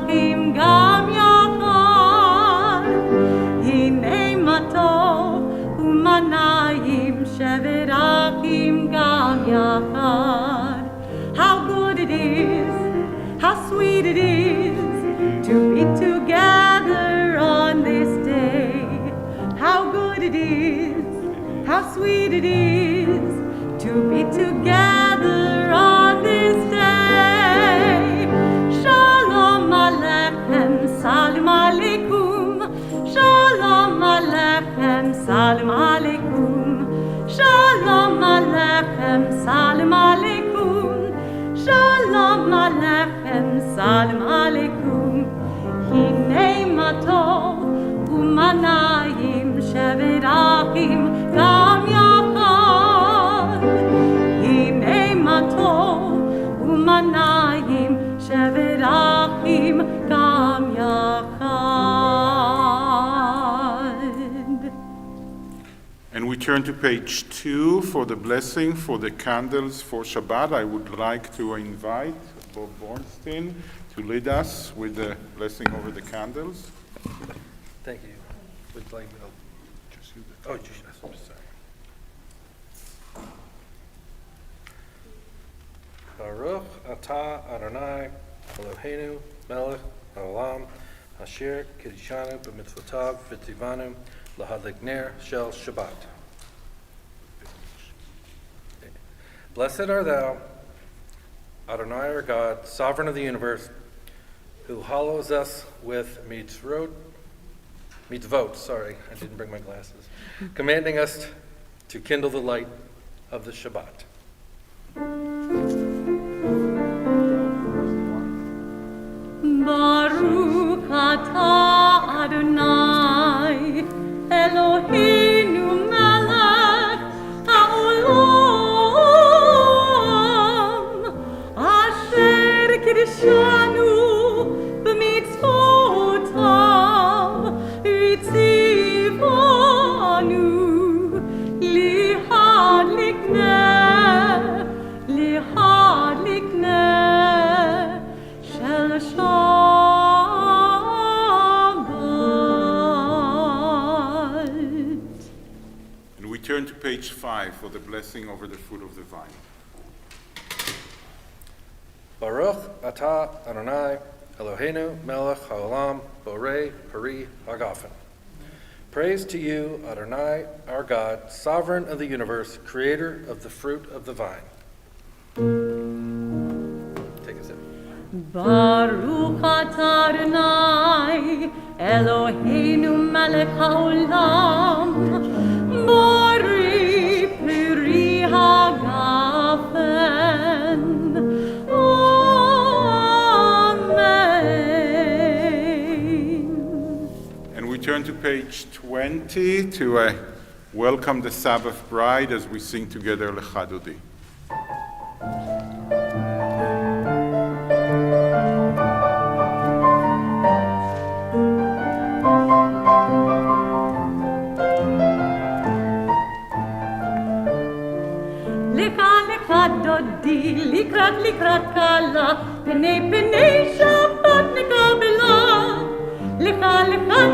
אחים גם יחד, הנה מה טוב ומה נעים שבת אחים גם יחד. How good it is, how sweet it is to be together on this day. How good it is, how sweet it is to be together on this day. Shalom Aleichem, Salam Aleikum. Shalom Aleichem, Salam Aleikum. Shalom Aleichem, Salam Aleikum. Shalom Aleichem, Salam Aleikum. Hinei ma tov u'ma na'im shevet achim gam yachad. Hinei ma tov u'ma na'im shevet achim gam yachad. And we turn to page 2 for the blessing for the candles for Shabbat. I would like to invite Bob Bornstein to lead us with the blessing over the candles. Thank you. Would you like me to? Just you. Oh, just, I'm sorry. Baruch atah Adonai Eloheinu melech haolam asher kiddushanu b'mitzvotav v'tzivanu lahadlik ner shel Shabbat. Blessed art thou, Adonai our God, sovereign of the universe, who hallows us with mitzvot, I didn't bring my glasses, commanding us to kindle the light of the Shabbat. Baruch atah Adonai Eloheinu melech haolam asher kiddushanu b'mitzvotav v'tzivanu lihadlik ner shel Shabbat. And we turn to page 5 for the blessing over the fruit of the vine. Baruch atah Adonai Eloheinu melech haolam borei peri hagafen. Praise to you, Adonai, our God, sovereign of the universe, creator of the fruit of the vine. Take a sip. Baruch atah Adonai Eloheinu melech haolam borei peri hagafen. And we turn to page 20 to welcome the Sabbath bride as we sing together Lecha Dodi. דודי לקראת קלה פני שבת נקבלה לך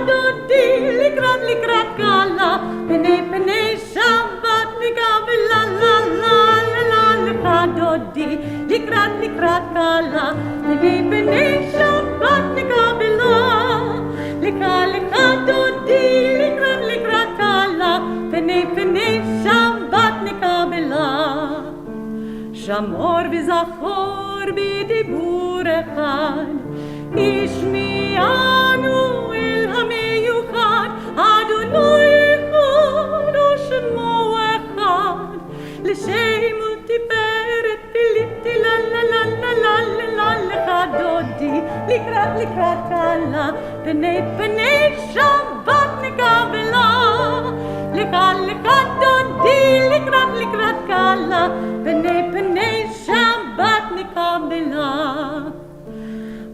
דודי לקראת קלה פני שבת נקבלה לה לך דודי לקראת קלה פני שבת נקבלה לך דודי לקראת קלה פני שבת נקבלה שמור וזכור בדיבור אחד, השמיענו אל המיוחד, אדוני אחד ושמו אחד, לשם ותפארת תהיליתי לה לה לה לה לה לה לה לך דודי, לקראת קלה, פני שבת נקבלה, לך דודי, לקראת קלה, פני שבת נקבלה.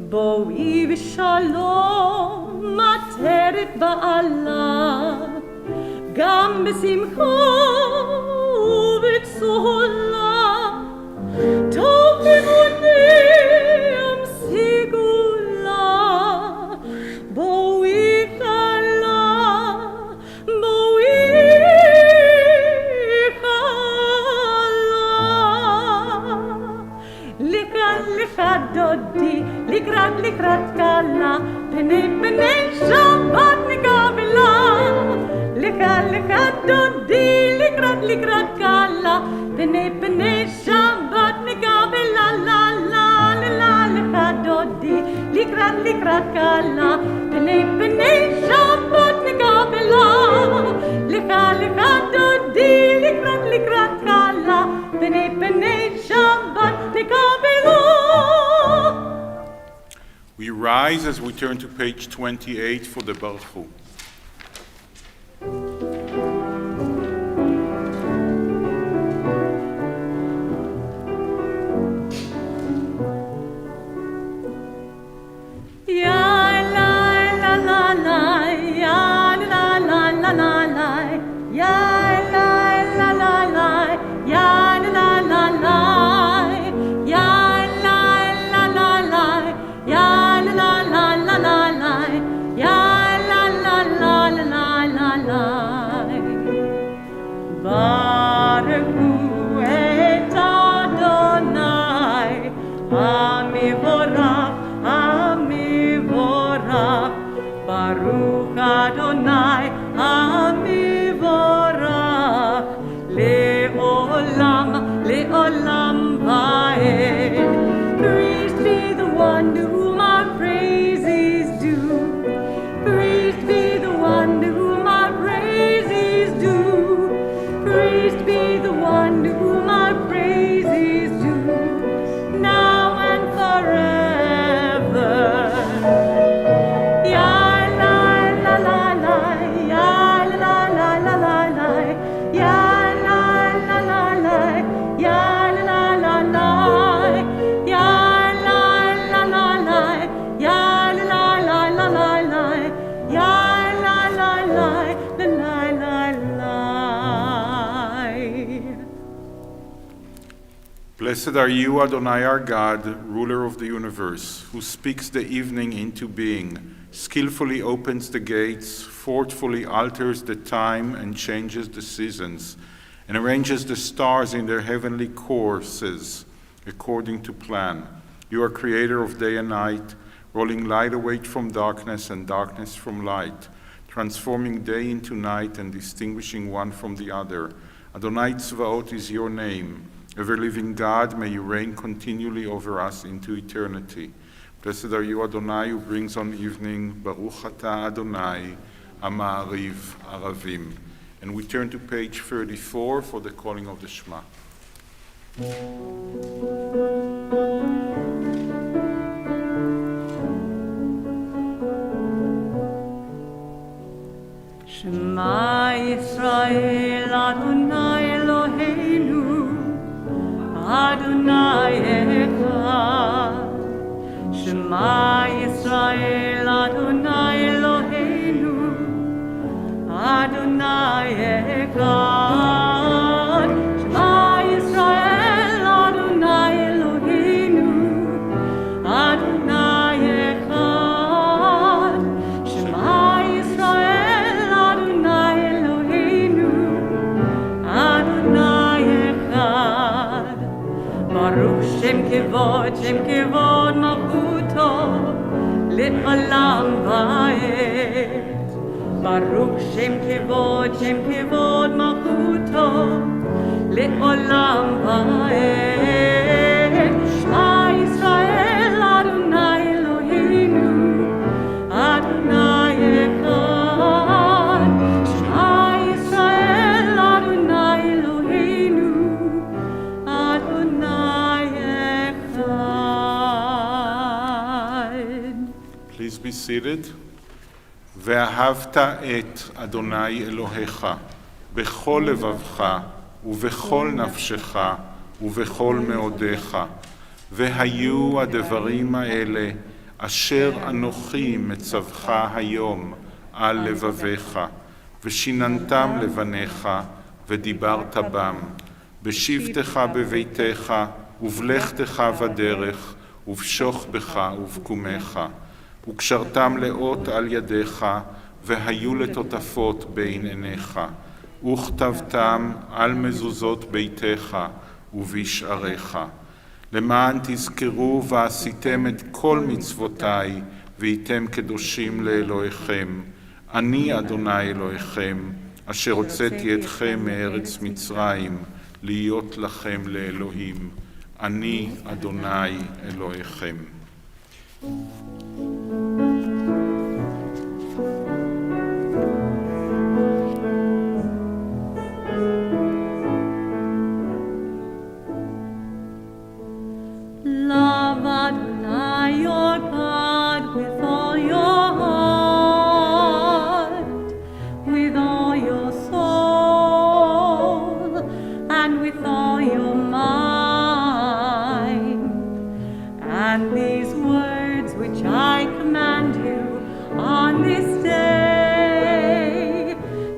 בואי ושלום עטרת בעלה, גם בשמחה ובצהלה, טוב תבוני המשיגו לה, לקראת קלה, פני שבת נקבלה. לקראת דודי, לקראת קלה, פני שבת נקבלה, לה לה לה לך דודי, לקראת קלה, פני שבת נקבלה. לך דודי, לקראת קלה, פני שבת נקבלה. We rise as we turn to page 28 for the Berlow. Baruch Adonai HaMivorach Le'olam, Le'olam Va'ed. Praised be the one to whom our praise is due. Praised be the one to whom our praise is due. Praised be the one to whom our praise is due. Now and forever. Blessed are you, Adonai our God, ruler of the universe, who speaks the evening into being, skillfully opens the gates, forcefully alters the time and changes the seasons, and arranges the stars in their heavenly courses according to plan. You are creator of day and night, rolling light away from darkness and darkness from light, transforming day into night and distinguishing one from the other. Adonai Tzvaot is your name. Ever-living God, may you reign continually over us into eternity. Blessed are you, Adonai, who brings on evening, Baruch Ata Adonai, Ama'ariv Aravim. And we turn to page 34 for the calling of the Shema. Shema Yisrael, Adonai Eloheinu, Adonai Echad. Shema Yisrael, Adonai Eloheinu, Adonai Echad. Shema Yisrael, Adonai Eloheinu, Adonai Echad. Shema Yisrael, Adonai Eloheinu, Adonai Echad. Baruch Shem Kevod Malchuto, Le'olam Va'ed. Baruch Shem Kevod Malchuto, Le'olam Va'ed. Shema Yisrael, Adonai Eloheinu, Adonai Echad. Shema Yisrael, Adonai Eloheinu, Adonai Echad. Please be seated. ואהבת את אדוני אלוהיך בכל לבבך ובכל נפשך ובכל מאודיך. והיו הדברים האלה אשר אנוכי מצווך היום על לבביך, ושיננתם לבניך ודיברת בם, בשבתך בביתך ובלכתך בדרך ובשוך בך ובקומך. וקשרתם לאות על ידיך, והיו לטוטפות בין עיניך, וכתבתם על מזוזות ביתך ובשעריך. למען תזכרו ועשיתם את כל מצוותיי, והייתם קדושים לאלוהיכם. אני אדוני אלוהיכם, אשר הוצאתי אתכם מארץ מצרים, להיות לכם לאלוהים. אני אדוני אלוהיכם. Love Adonai your God with all your heart, with all your soul, and with all your mind. And these words which I command you on this day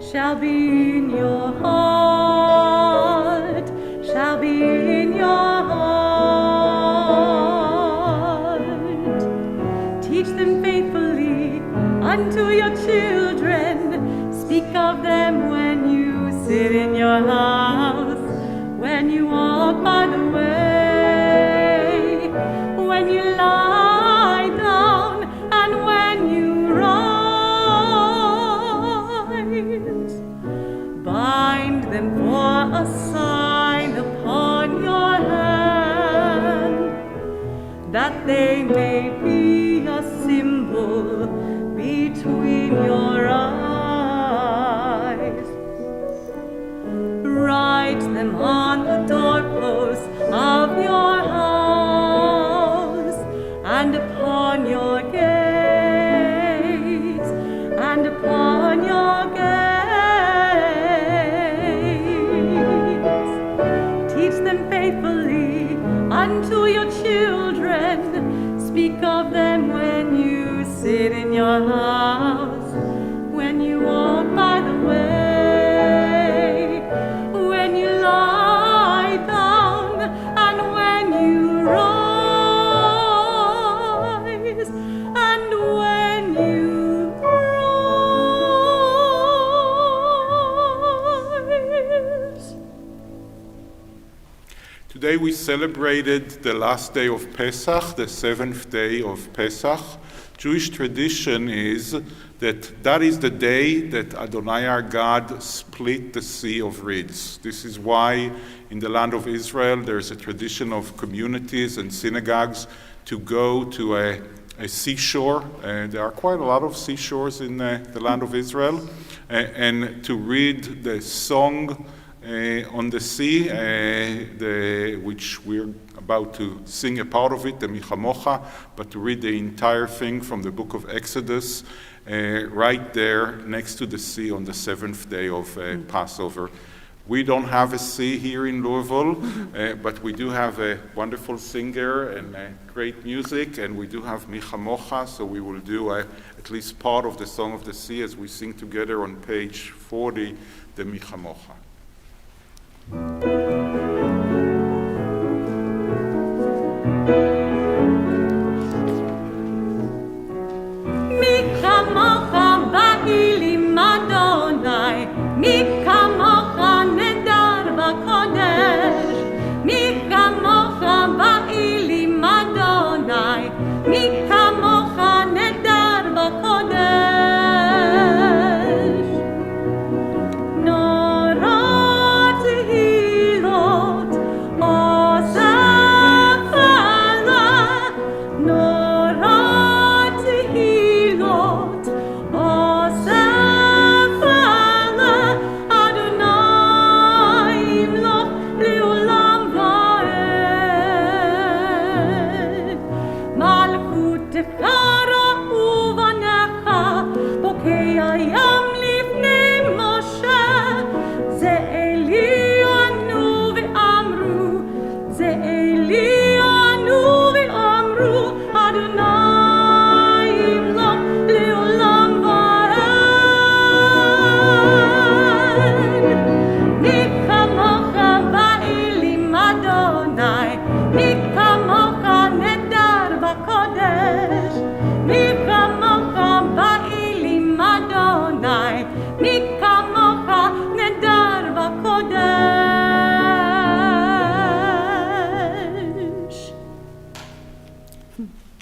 shall be in your heart, shall be in your heart. Teach them faithfully unto your children. Speak of them when you sit in your house, when you walk by the way, when you lie down, and when you rise. Bind them for a sign upon your hand, that they may be a symbol between your eyes. Write them on the doorposts of your house, and upon your gates, and upon your gates. Teach them faithfully unto your children. Speak of them when you sit in your house, when you walk by the way, when you lie down, and when you rise, and when you rise. Today we celebrated the last day of Pesach, the seventh day of Pesach. Jewish tradition is that is the day that Adonai our God split the Sea of Reeds. This is why in the land of Israel there's a tradition of communities and synagogues to go to a seashore. There are quite a lot of seashores in the land of Israel, and to read the song on the sea, which we're about to sing a part of it, the Michamocha, but to read the entire thing from the book of Exodus, right there next to the sea on the seventh day of Passover. We don't have a sea here in Louisville, but we do have a wonderful singer and great music, and we do have Michamocha, so we will do at least part of the Song of the Sea as we sing together on page 40, the Michamocha. מי כמוך באלים אדוני, מי כמוך נדר בקודש, מי כמוך באלים אדוני, מי כמוך נדר בקודש. נורות הילות אוסף עליי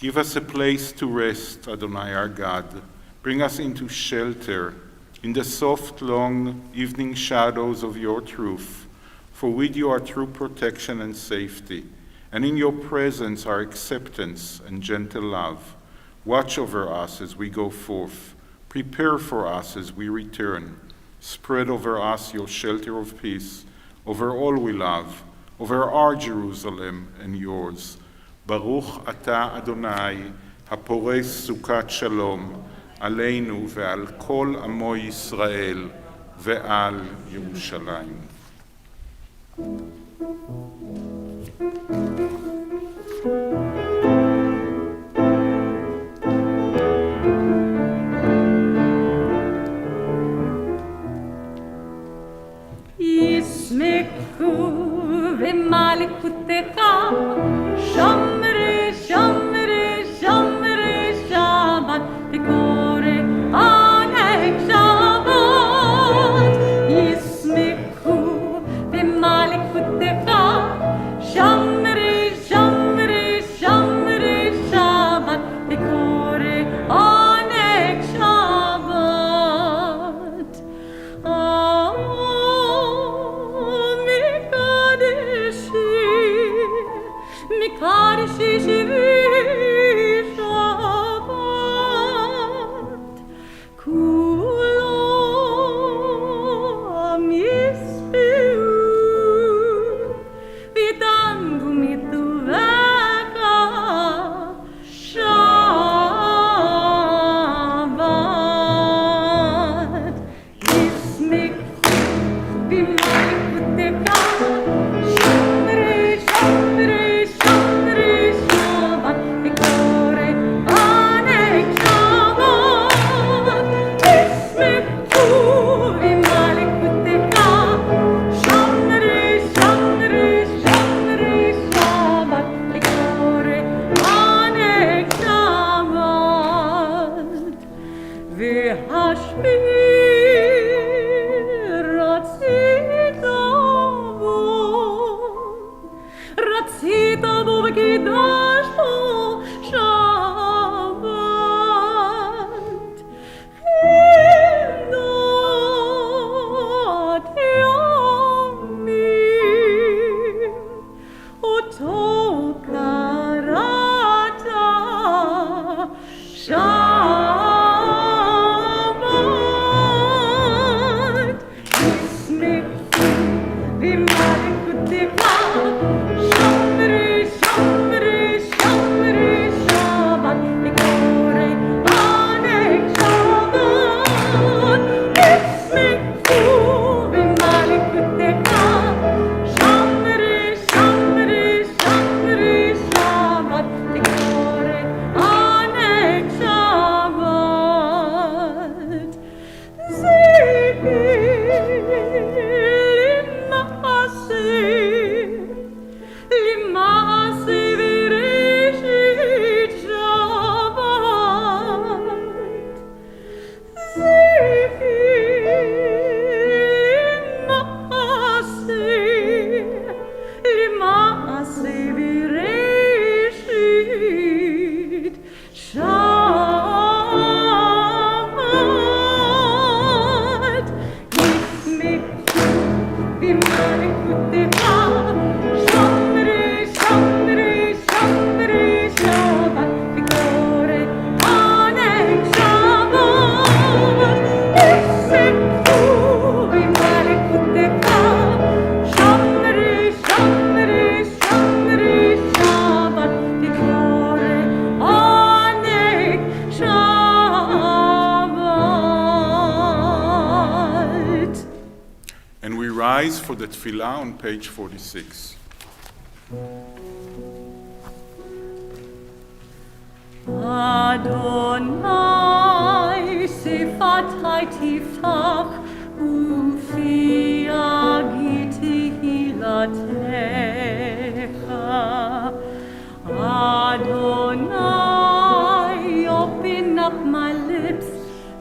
Give us a place to rest, Adonai our God. Bring us into shelter in the soft, long evening shadows of your truth. For with you are true protection and safety, and in your presence are acceptance and gentle love. Watch over us as we go forth. Prepare for us as we return. Spread over us your shelter of peace, over all we love, over our Jerusalem and yours. Baruch ata Adonai, הפורס סוכת שלום, עלינו ועל כל עמו ישראל ועל ירושלים. ישמחו במלכותך, שמרי שמרי שמרי שבת וקורא ענק שבת. ישמחו במלכותך, שמרי שמרי שמרי שבת וקורא ענק שבת. Mikdashi Shivi Shabbat Kulam Yisbeu V'dangu mituveka Shabbat Yismikhu b'malchuteka Shamrei Shamrei For the tefillah on page 46. Adonai sifatai tiftach ufi agiti hilatecha. Adonai, open up my lips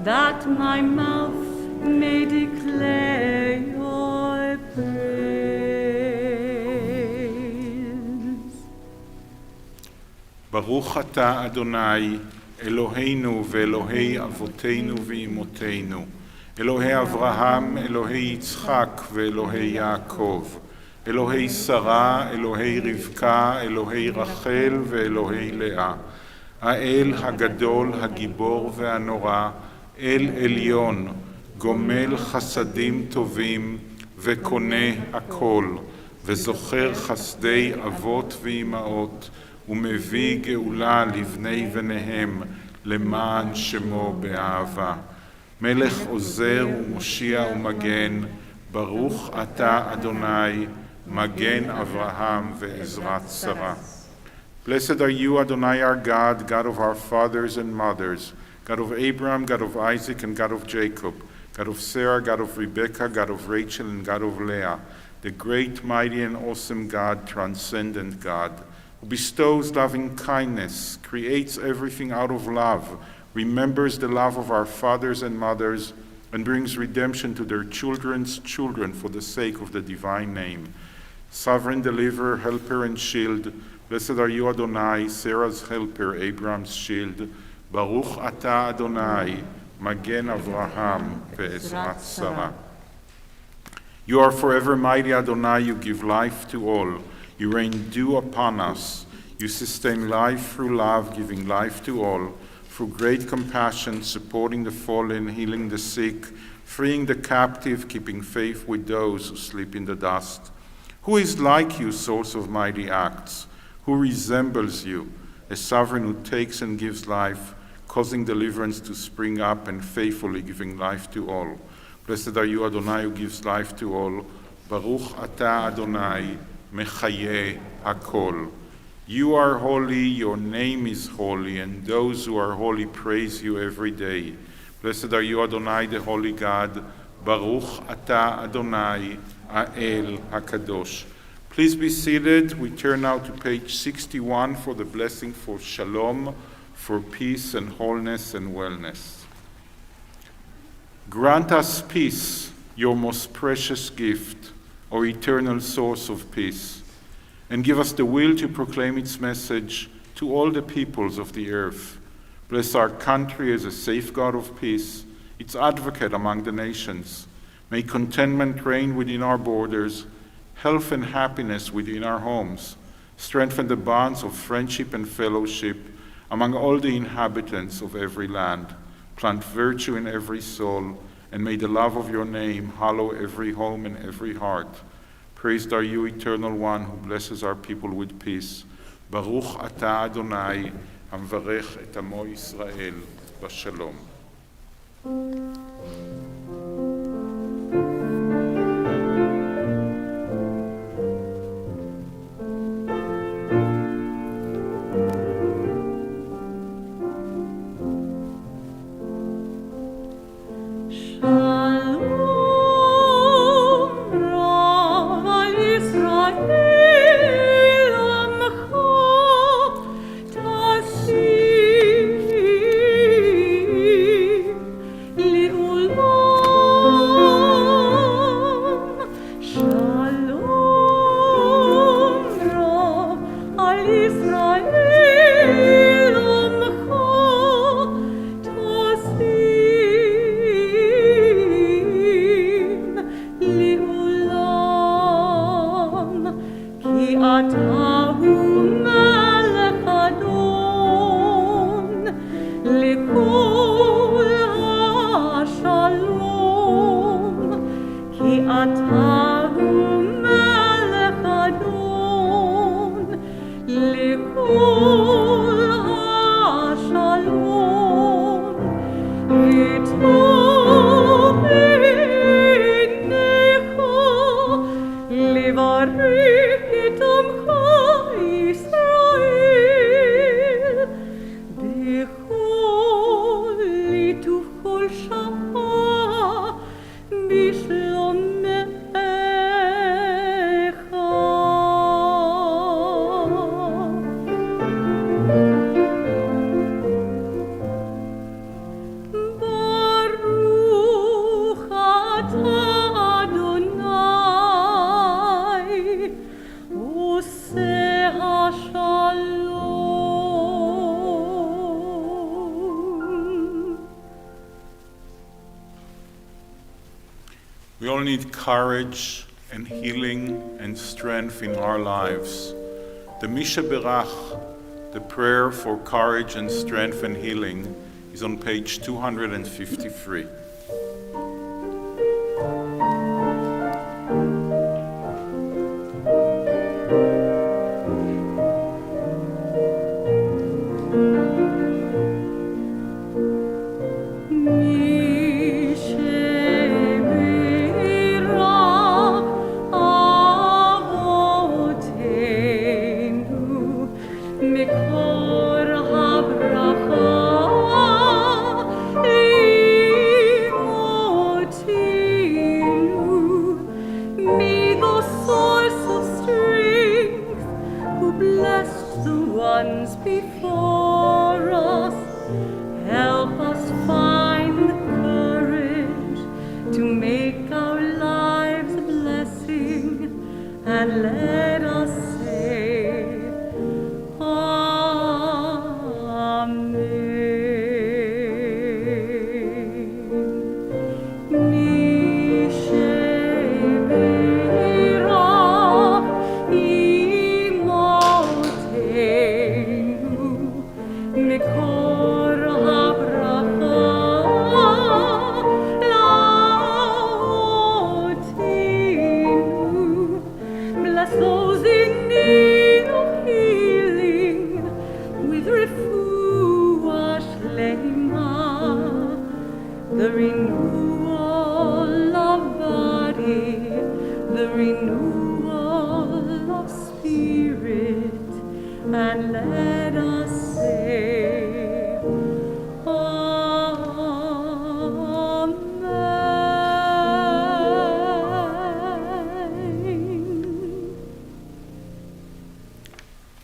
that my mouth may declare your praise. ברוך אתה אדוני, אלוהינו ואלוהי אבותינו ואמותינו, אלוהי אברהם, אלוהי יצחק ואלוהי יעקב, אלוהי שרה, אלוהי רבקה, אלוהי רחל ואלוהי לאה, האל הגדול, הגיבור והנורא, אל עליון, גומל חסדים טובים וקונה הכל, וזוכר חסדי אבות ואימהות, ומביא גאולה לבני בניהם, למען שמו באהבה. מלך עוזר ומושיע ומגן, ברוך אתה אדוני, מגן אברהם ועזרת שרה. Blessed are you, Adonai our God, God of our fathers and mothers, God of Abraham, God of Isaac, and God of Jacob, God of Sarah, God of Rebekah, God of Rachel, and God of Leah, the great, mighty, and awesome God, transcendent God, who bestows loving kindness, creates everything out of love, remembers the love of our fathers and mothers, and brings redemption to their children's children for the sake of the divine name. Sovereign deliverer, helper, and shield, blessed are you, Adonai, Sarah's helper, Abraham's shield. Baruch ata Adonai, Magen Avraham ve'ezrat Sarah. You are forever mighty, Adonai, you give life to all. You rain dew upon us. You sustain life through love, giving life to all. Through great compassion, supporting the fallen, healing the sick, freeing the captive, keeping faith with those who sleep in the dust. Who is like you, source of mighty acts? Who resembles you, a sovereign who takes and gives life, causing deliverance to spring up and faithfully giving life to all? Blessed are you, Adonai, who gives life to all. Baruch ata Adonai, mechaye hakol. You are holy, your name is holy, and those who are holy praise you every day. Blessed are you, Adonai, the holy God. Baruch ata Adonai, Ha'el HaKadosh. Please be seated. We turn now to page 61 for the blessing for shalom, for peace and wholeness and wellness. Grant us peace, your most precious gift, our eternal source of peace, and give us the will to proclaim its message to all the peoples of the earth. Bless our country as a safeguard of peace, its advocate among the nations. May contentment reign within our borders, health and happiness within our homes. Strengthen the bonds of friendship and fellowship among all the inhabitants of every land. Plant virtue in every soul, and may the love of your name hallow every home and every heart. Praised are you, Eternal One, who blesses our people with peace. Baruch ata Adonai, hamvarech et amo Yisrael, b'shalom. We all need courage and healing and strength in our lives. The Misha Berach, the prayer for courage and strength and healing, is on page 253.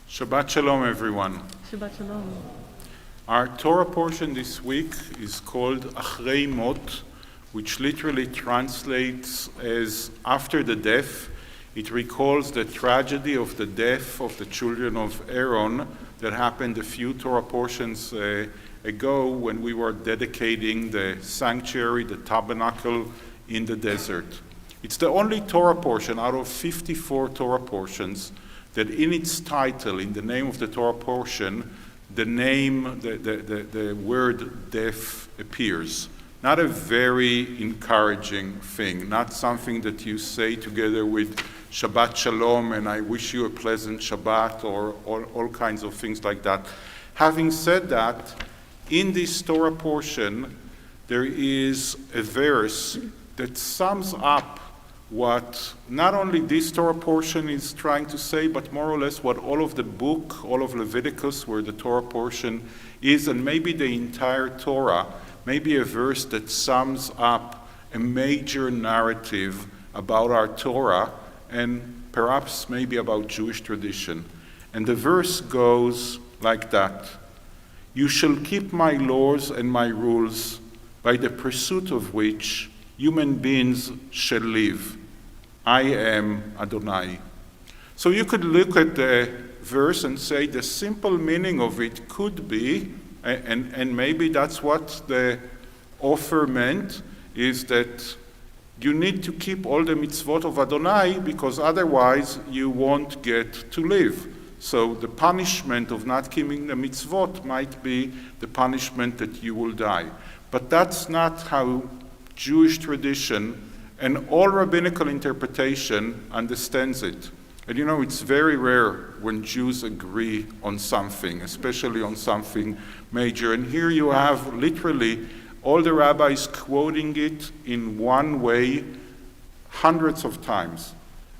Shabbat Shalom, everyone. Shabbat Shalom. Our Torah portion this week is called Achrei Mot, which literally translates as after the death. It recalls the tragedy of the death of the children of Aaron that happened a few Torah portions ago when we were dedicating the sanctuary, the tabernacle in the desert. It's the only Torah portion out of 54 Torah portions that in its title, in the name of the Torah portion, the word death appears. Not a very encouraging thing, not something that you say together with Shabbat Shalom and I wish you a pleasant Shabbat or all kinds of things like that. Having said that, in this Torah portion, there is a verse that sums up what not only this Torah portion is trying to say, but more or less what all of the book, all of Leviticus, where the Torah portion is, and maybe the entire Torah, maybe a verse that sums up a major narrative about our Torah, and perhaps maybe about Jewish tradition. And the verse goes like that: "You shall keep my laws and my rules, by the pursuit of which human beings shall live. I am Adonai." So you could look at the verse and say the simple meaning of it could be, and maybe that's what the author meant, is that you need to keep all the mitzvot of Adonai because otherwise you won't get to live. So the punishment of not keeping the mitzvot might be the punishment that you will die. But that's not how Jewish tradition and all rabbinical interpretation understands it. And you know, it's very rare when Jews agree on something, especially on something major. And here you have literally all the rabbis quoting it in one way hundreds of times.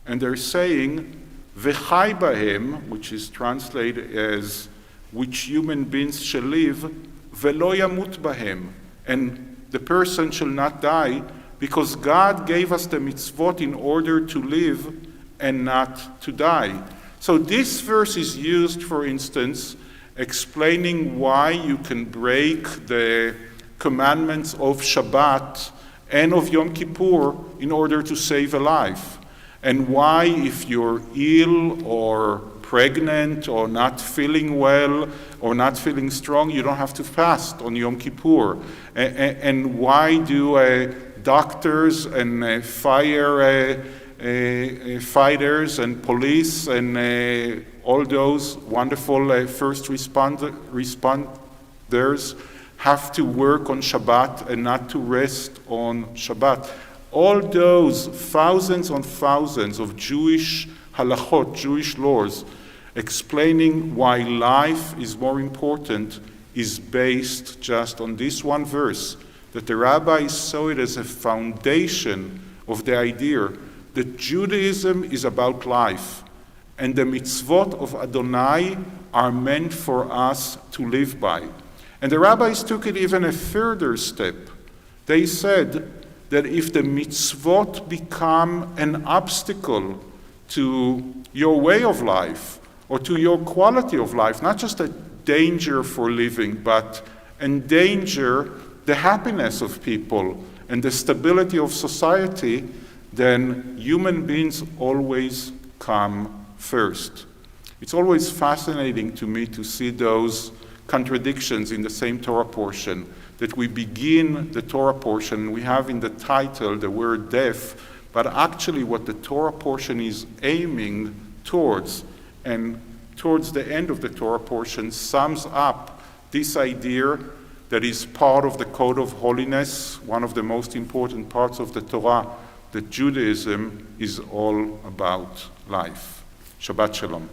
And they're saying, V'chai bahem, which is translated as which human beings shall live, V'lo yamut bahem, and the person shall not die, because God gave us the mitzvot in order to live and not to die. So this verse is used, for instance, explaining why you can break the commandments of Shabbat and of Yom Kippur in order to save a life. And why, if you're ill or pregnant or not feeling well or not feeling strong, you don't have to fast on Yom Kippur. And why do doctors and fighters and police and all those wonderful first responders have to work on Shabbat and not to rest on Shabbat? All those thousands on thousands of Jewish halachot, Jewish laws, explaining why life is more important is based just on this one verse, that the rabbis saw it as a foundation of the idea that Judaism is about life, and the mitzvot of Adonai are meant for us to live by. And the rabbis took it even a further step. They said that if the mitzvot become an obstacle to your way of life or to your quality of life, not just a danger for living, but endanger the happiness of people and the stability of society, then human beings always come first. It's always fascinating to me to see those contradictions in the same Torah portion, that we begin the Torah portion, we have in the title the word death, but actually what the Torah portion is aiming towards, and towards the end of the Torah portion sums up this idea that is part of the code of holiness, one of the most important parts of the Torah, that Judaism is all about life. Shabbat Shalom.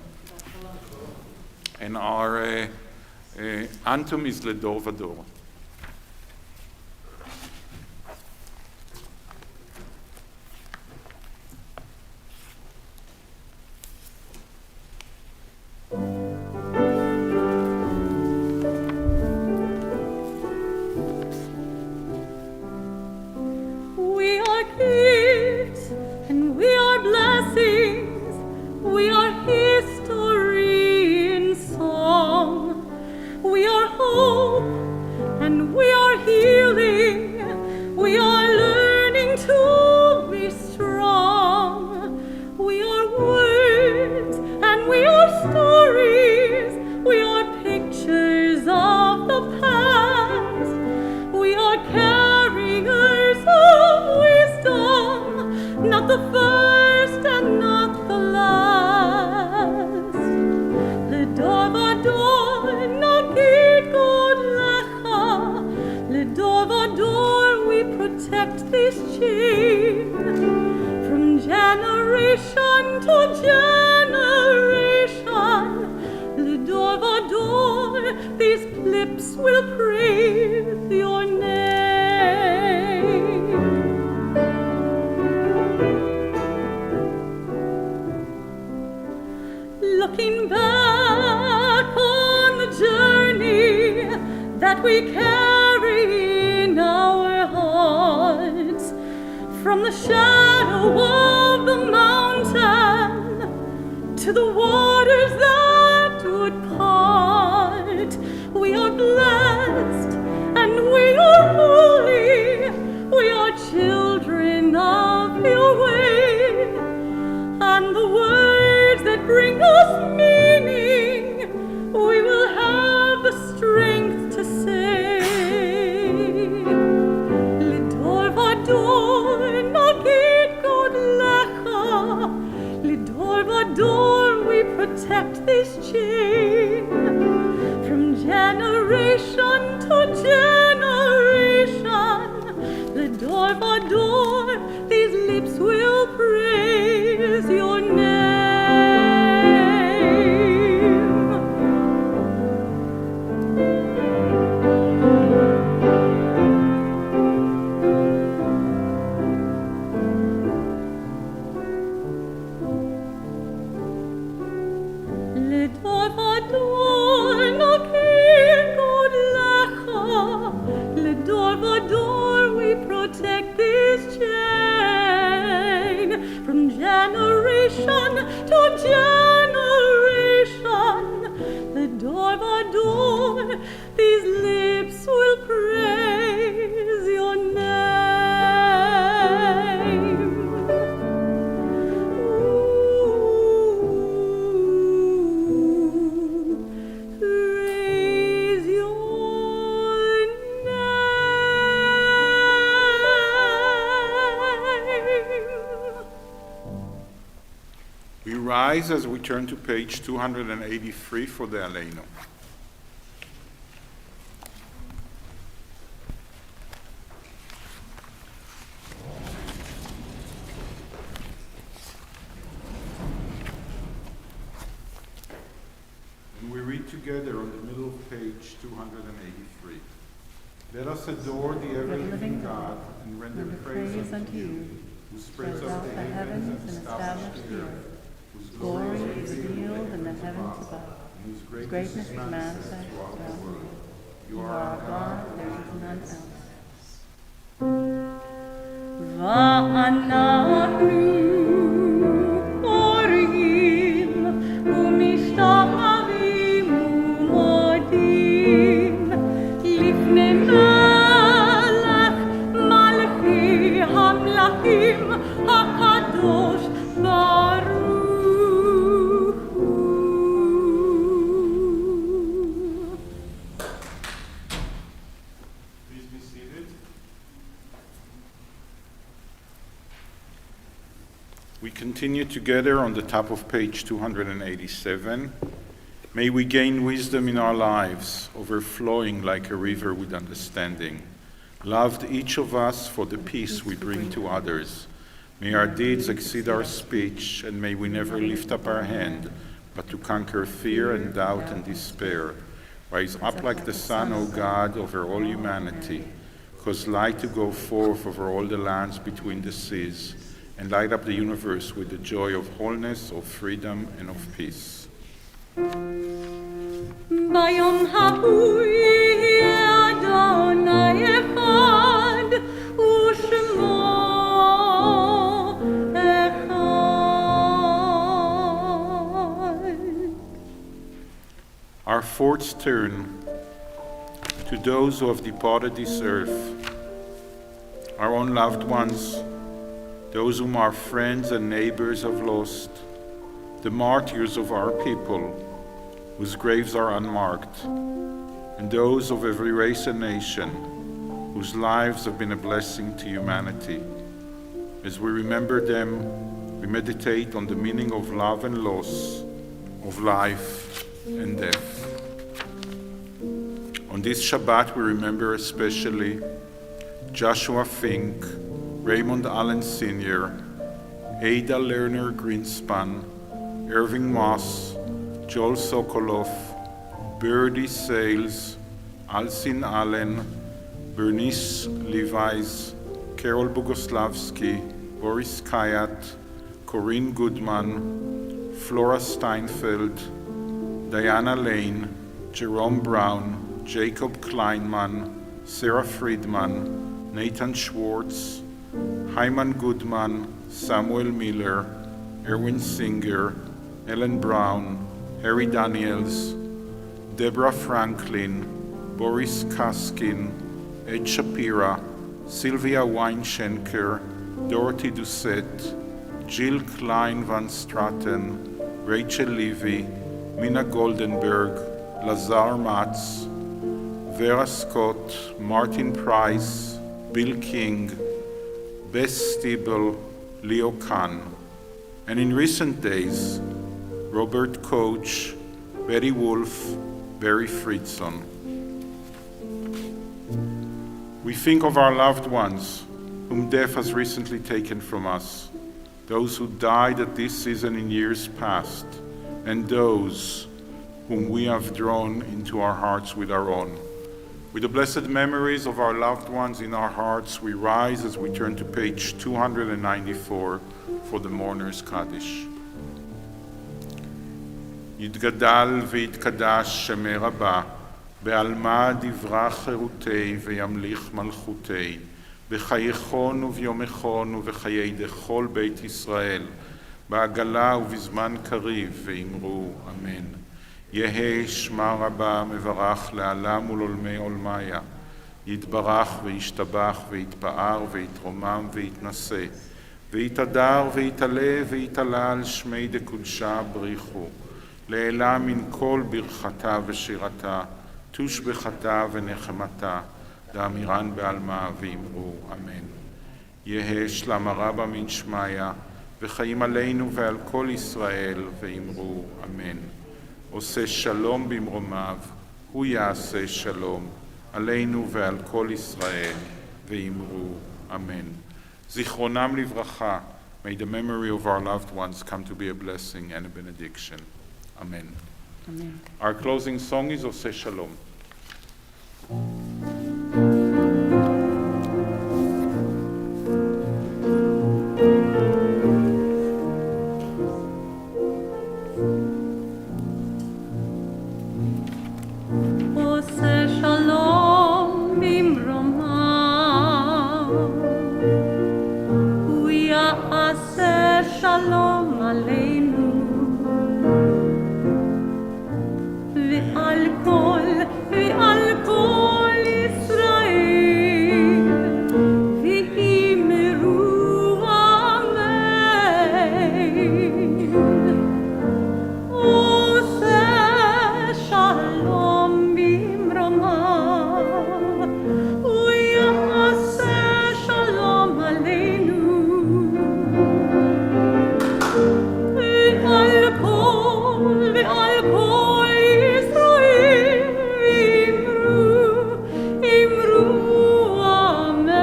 And our anthem is Ledor Vador. We are gifts and we are blessings. We are history in song. We are hope and we are healing. We are learning to be strong. We are words and we are stories. We are pictures of the past. We are carriers of wisdom, not the first and not the last. Ledor vador nagid god lecha. Ledor vador we protect this chain. From generation to generation, Ledor vador these lips will praise your name. Looking back on the journey that we carry in our hearts, from the shadow of the mountain to the waters that would part, we are blessed and we are holy. We are children of your way, and the words that bring us meaning, we will have the strength to say. Ledor vador nagid god lecha. Ledor vador we protect this chain. From generation to generation, Ledor vador these lips will praise your name. Ledor vador nagid god lecha. Ledor vador we protect this chain. From generation to generation, Ledor vador these lips will praise your name. Ooh. rise as we turn to page 283 for the Aleinu. And we read together on the middle of page 283. Let us adore the ever-living God and render praise unto you, who spreads out the heavens and established the earth, whose glory is revealed in the heavens above, and whose greatness is manifest throughout the world. You are our God, there is none else. We continue together on the top of page 287. May we gain wisdom in our lives, overflowing like a river with understanding. Loved each of us for the peace we bring to others. May our deeds exceed our speech, and may we never lift up our hand, but to conquer fear and doubt and despair. Rise up like the sun, O God, over all humanity. Cause light to go forth over all the lands between the seas, and light up the universe with the joy of wholeness, of freedom, and of peace. Bayom ha'hu yeh Adonai echad, u'shemo echad. Our thoughts turn to those who have departed this earth, our own loved ones, those whom our friends and neighbors have lost, the martyrs of our people, whose graves are unmarked, and those of every race and nation, whose lives have been a blessing to humanity. As we remember them, we meditate on the meaning of love and loss, of life and death. On this Shabbat, we remember especially Joshua Fink, Raymond Allen Sr., Ada Lerner Greenspan, Irving Moss, Joel Sokolov, Birdie Sales, Alcin Allen, Bernice Levi's, Carol Bogoslavsky, Boris Kayat, Corinne Goodman, Flora Steinfeld, Diana Lane, Jerome Brown, Jacob Kleinman, Sarah Friedman, Nathan Schwartz, Hyman Goodman, Samuel Miller, Erwin Singer, Ellen Brown, Harry Daniels, Deborah Franklin, Boris Kaskin, Ed Shapira, Sylvia Weinschenker, Dorothy Doucette, Jill Klein van Straten, Rachel Levy, Mina Goldenberg, Lazar Matz, Vera Scott, Martin Price, Bill King, Bess Stiebel, Leo Kahn, and in recent days, Robert Koch, Betty Wolf, Barry Friedson. We think of our loved ones whom death has recently taken from us, those who died at this season in years past, and those whom we have drawn into our hearts with our own. With the blessed memories of our loved ones in our hearts, we rise as we turn to page 294 for the Mourner's Kaddish. יתגדל ויתקדש שמי רבה, בעלמא דברה חירותי וימליך מלכותי, בחייכון וביומכון ובחיי דכל בית ישראל, בעגלה ובזמן קריב, ואמרו אמן. יהא שמה רבה מברך לעלם ולעולמי עולמיה, יתברך וישתבח ויתפאר ויתרומם ויתנשא, ויתהדר ויתעלה ויתעלה על שמי דקודשה בריחו, לעילה מן כל ברכתה ושירתה, תושבחתה ונחמתה, דאמירן בעלמא ואמרו אמן. יהא שלמה רבה מן שמיה, וחיים עלינו ועל כל ישראל, ואמרו אמן. עושה שלום במרומיו, הוא יעשה שלום, עלינו ועל כל ישראל, ואמרו אמן. זיכרונם לברכה, may the memory of our loved ones come to be a blessing and a benediction. Amen. Amen. Our closing song is עושה שלום. עושה שלום במרומיו, הוא יעשה שלום עלינו ועל כל ישראל, ואמרו אמן. עושה שלום במרומיו, הוא יעשה שלום עלינו ועל כל ישראל, אמרו אמן.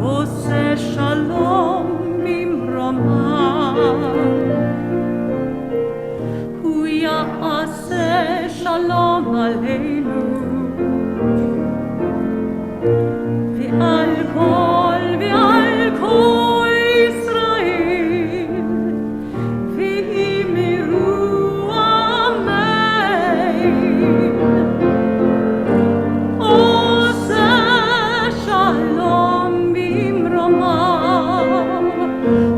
עושה שלום במרומיו, הוא יעשה שלום עלינו ועל כל ישראל, ואמרו אמן. עושה שלום במרומיו,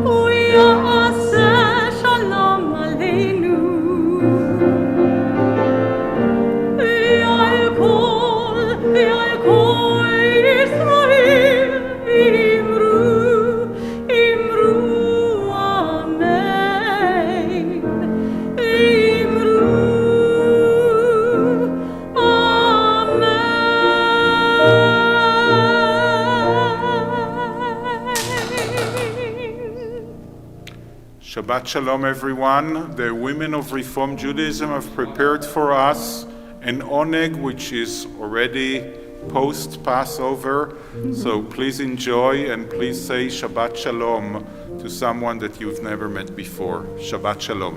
הוא יעשה שלום עלינו ועל כל ישראל, אמרו אמן. Shabbat Shalom, everyone. The women of Reform Judaism have prepared for us an oneg, which is already post-Passover. So please enjoy and please say Shabbat Shalom to someone that you've never met before. Shabbat Shalom.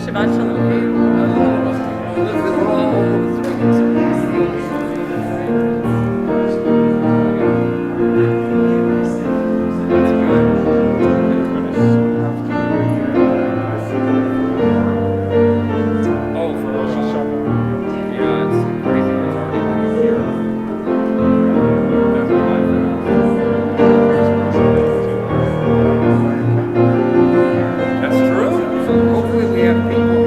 Shabbat shalom. That's true. Hopefully we have people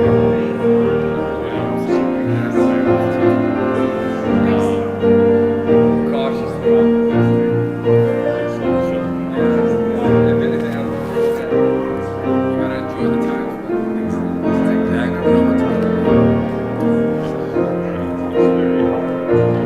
cautiously. If anything else, you gotta enjoy the time. I never know what's going on.